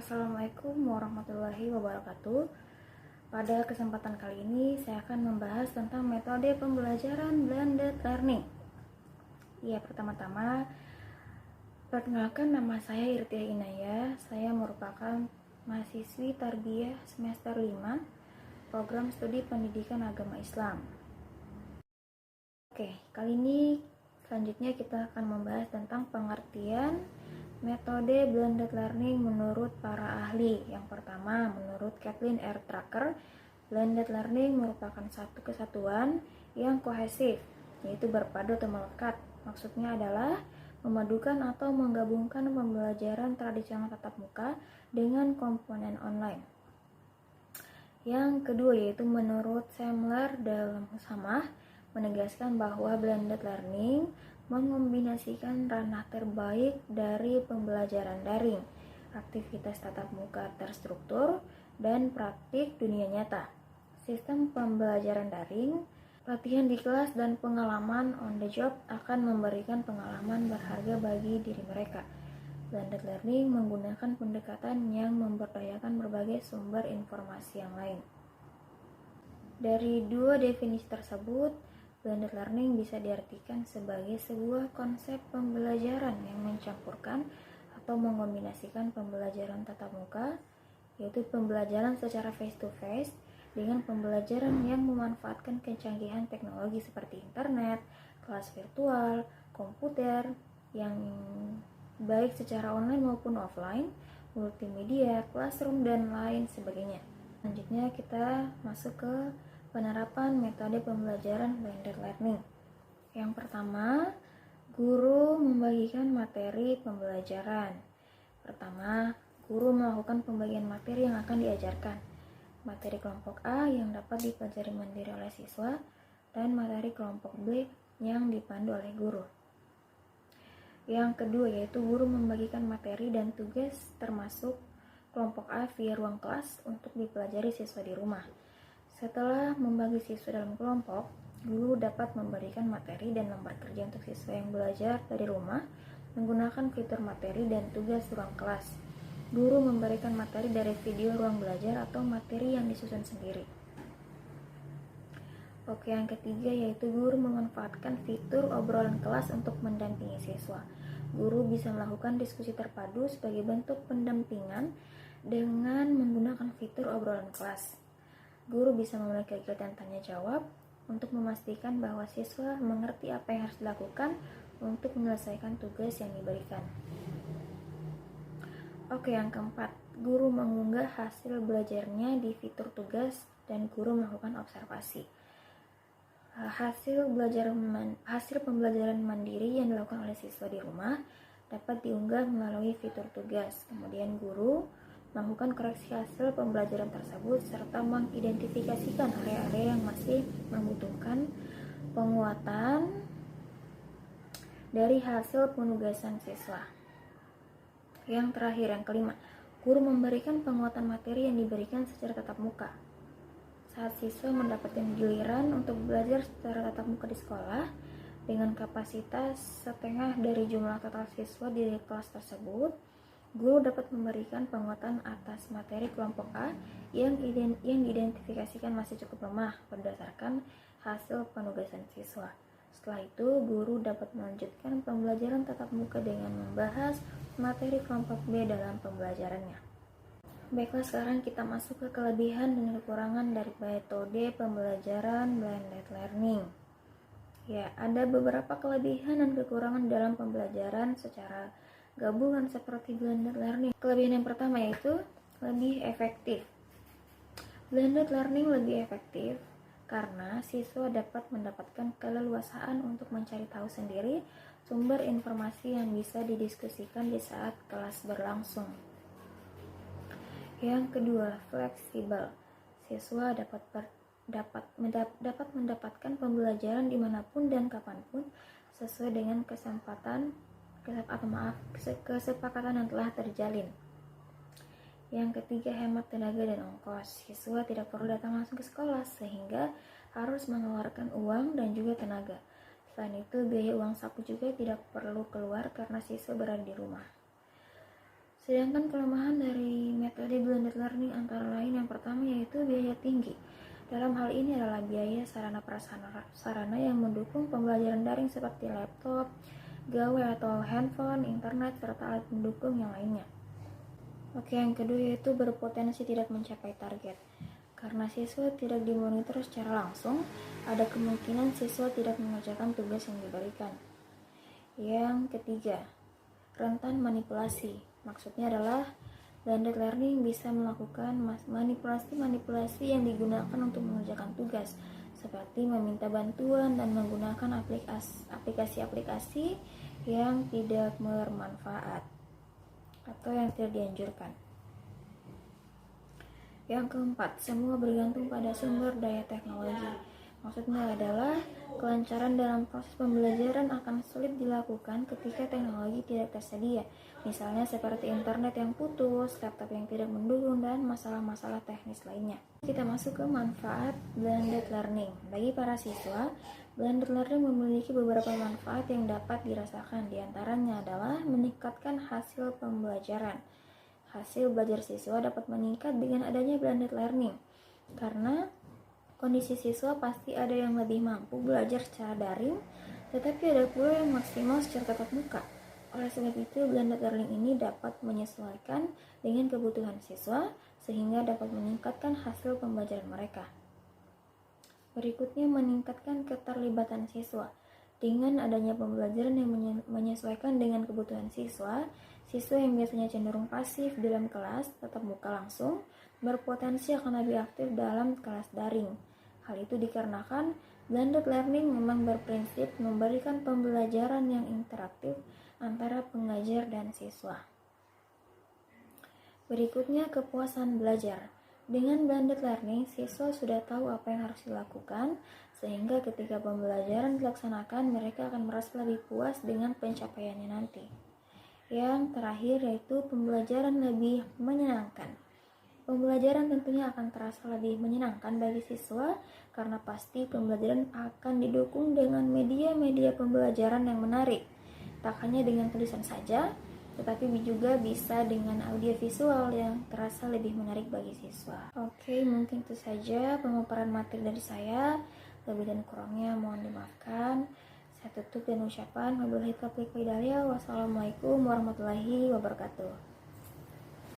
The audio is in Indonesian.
Assalamualaikum warahmatullahi wabarakatuh. Pada kesempatan kali ini saya akan membahas tentang metode pembelajaran blended learning. Ya, pertama-tama perkenalkan, nama saya Irtiah Inaya. Saya merupakan mahasiswi Tarbiyah semester 5 program studi pendidikan agama Islam. Oke, kali ini selanjutnya kita akan membahas tentang pengertian metode blended learning menurut para ahli. Yang pertama, menurut Kathleen R. Trucker, blended learning merupakan satu kesatuan yang kohesif, yaitu berpadu atau melekat. Maksudnya adalah memadukan atau menggabungkan pembelajaran tradisional tatap muka dengan komponen online. Yang kedua, yaitu menurut Semler dalam Musamah, menegaskan bahwa blended learning mengombinasikan ranah terbaik dari pembelajaran daring, aktivitas tatap muka terstruktur, dan praktik dunia nyata. Sistem pembelajaran daring, latihan di kelas, dan pengalaman on the job akan memberikan pengalaman berharga bagi diri mereka. Blended learning menggunakan pendekatan yang memberdayakan berbagai sumber informasi yang lain. Dari dua definisi tersebut, blended learning bisa diartikan sebagai sebuah konsep pembelajaran yang mencampurkan atau mengombinasikan pembelajaran tatap muka, yaitu pembelajaran secara face-to-face, dengan pembelajaran yang memanfaatkan kecanggihan teknologi seperti internet, kelas virtual, komputer, yang baik secara online maupun offline, multimedia, classroom, dan lain sebagainya. Selanjutnya kita masuk ke penerapan metode pembelajaran blended learning. Yang pertama, guru membagikan materi pembelajaran. Pertama, guru melakukan pembagian materi yang akan diajarkan. Materi kelompok A yang dapat dipelajari mandiri oleh siswa, dan materi kelompok B yang dipandu oleh guru. Yang kedua, yaitu guru membagikan materi dan tugas termasuk kelompok A via ruang kelas untuk dipelajari siswa di rumah. Setelah membagi siswa dalam kelompok, guru dapat memberikan materi dan lembar kerja untuk siswa yang belajar dari rumah menggunakan fitur materi dan tugas ruang kelas. Guru memberikan materi dari video ruang belajar atau materi yang disusun sendiri. Oke, yang ketiga yaitu guru memanfaatkan fitur obrolan kelas untuk mendampingi siswa. Guru bisa melakukan diskusi terpadu sebagai bentuk pendampingan dengan menggunakan fitur obrolan kelas. Guru bisa memiliki kegiatan tanya jawab untuk memastikan bahwa siswa mengerti apa yang harus dilakukan untuk menyelesaikan tugas yang diberikan. Oke, yang keempat, guru mengunggah hasil belajarnya di fitur tugas dan guru melakukan observasi. Hasil pembelajaran mandiri yang dilakukan oleh siswa di rumah dapat diunggah melalui fitur tugas. Kemudian guru melakukan koreksi hasil pembelajaran tersebut serta mengidentifikasikan area-area yang masih membutuhkan penguatan dari hasil penugasan siswa. Yang terakhir, yang kelima, guru memberikan penguatan materi yang diberikan secara tatap muka. Saat siswa mendapatkan giliran untuk belajar secara tatap muka di sekolah dengan kapasitas setengah dari jumlah total siswa di kelas tersebut, guru dapat memberikan penguatan atas materi kelompok A yang diidentifikasikan masih cukup lemah berdasarkan hasil penugasan siswa. Setelah itu, guru dapat melanjutkan pembelajaran tatap muka dengan membahas materi kelompok B dalam pembelajarannya. Baiklah, sekarang kita masuk ke kelebihan dan kekurangan dari metode pembelajaran blended learning. Ya, ada beberapa kelebihan dan kekurangan dalam pembelajaran secara gabungan seperti blended learning. Kelebihan yang pertama yaitu lebih efektif. Blended learning lebih efektif karena siswa dapat mendapatkan keleluasaan untuk mencari tahu sendiri sumber informasi yang bisa didiskusikan di saat kelas berlangsung. Yang kedua, fleksibel. Siswa dapat mendapatkan pembelajaran dimanapun dan kapanpun sesuai dengan kesepakatan yang telah terjalin. Yang ketiga, hemat tenaga dan ongkos. Siswa tidak perlu datang langsung ke sekolah sehingga harus mengeluarkan uang dan juga tenaga. Selain itu, biaya uang saku juga tidak perlu keluar karena siswa berada di rumah. Sedangkan kelemahan dari learning antara lain yang pertama yaitu biaya tinggi. Dalam hal ini adalah biaya sarana yang mendukung pembelajaran daring seperti laptop, gawai atau handphone, internet, serta alat pendukung yang lainnya. Oke, yang kedua yaitu berpotensi tidak mencapai target. Karena siswa tidak dimonitor secara langsung, ada kemungkinan siswa tidak mengerjakan tugas yang diberikan. Yang ketiga, rentan manipulasi. Maksudnya adalah blended learning bisa melakukan manipulasi yang digunakan untuk mengerjakan tugas, seperti meminta bantuan dan menggunakan aplikasi-aplikasi yang tidak bermanfaat atau yang tidak dianjurkan. Yang keempat, semua bergantung pada sumber daya teknologi. Maksudnya adalah kelancaran dalam proses pembelajaran akan sulit dilakukan ketika teknologi tidak tersedia, misalnya seperti internet yang putus, laptop yang tidak mendukung, dan masalah-masalah teknis lainnya. Kita masuk ke manfaat blended learning. Bagi para siswa, blended learning memiliki beberapa manfaat yang dapat dirasakan. Di antaranya adalah meningkatkan hasil pembelajaran. Hasil belajar siswa dapat meningkat dengan adanya blended learning, karena kondisi siswa pasti ada yang lebih mampu belajar secara daring, tetapi ada pula yang maksimal secara tatap muka. Oleh sebab itu, blended learning ini dapat menyesuaikan dengan kebutuhan siswa, sehingga dapat meningkatkan hasil pembelajaran mereka. Berikutnya, meningkatkan keterlibatan siswa. Dengan adanya pembelajaran yang menyesuaikan dengan kebutuhan siswa, siswa yang biasanya cenderung pasif dalam kelas tatap muka langsung berpotensi akan lebih aktif dalam kelas daring. Hal itu dikarenakan blended learning memang berprinsip memberikan pembelajaran yang interaktif antara pengajar dan siswa. Berikutnya, kepuasan belajar. Dengan blended learning, siswa sudah tahu apa yang harus dilakukan, sehingga ketika pembelajaran dilaksanakan, mereka akan merasa lebih puas dengan pencapaiannya nanti. Yang terakhir yaitu pembelajaran lebih menyenangkan. Pembelajaran tentunya akan terasa lebih menyenangkan bagi siswa karena pasti pembelajaran akan didukung dengan media-media pembelajaran yang menarik. Tak hanya dengan tulisan saja, tetapi juga bisa dengan audio visual yang terasa lebih menarik bagi siswa. Oke, mungkin itu saja pemaparan materi dari saya. Lebih dan kurangnya mohon dimaafkan. Saya tutup dengan ucapan wabillahi taufiq wal hidayah. Wassalamualaikum warahmatullahi wabarakatuh.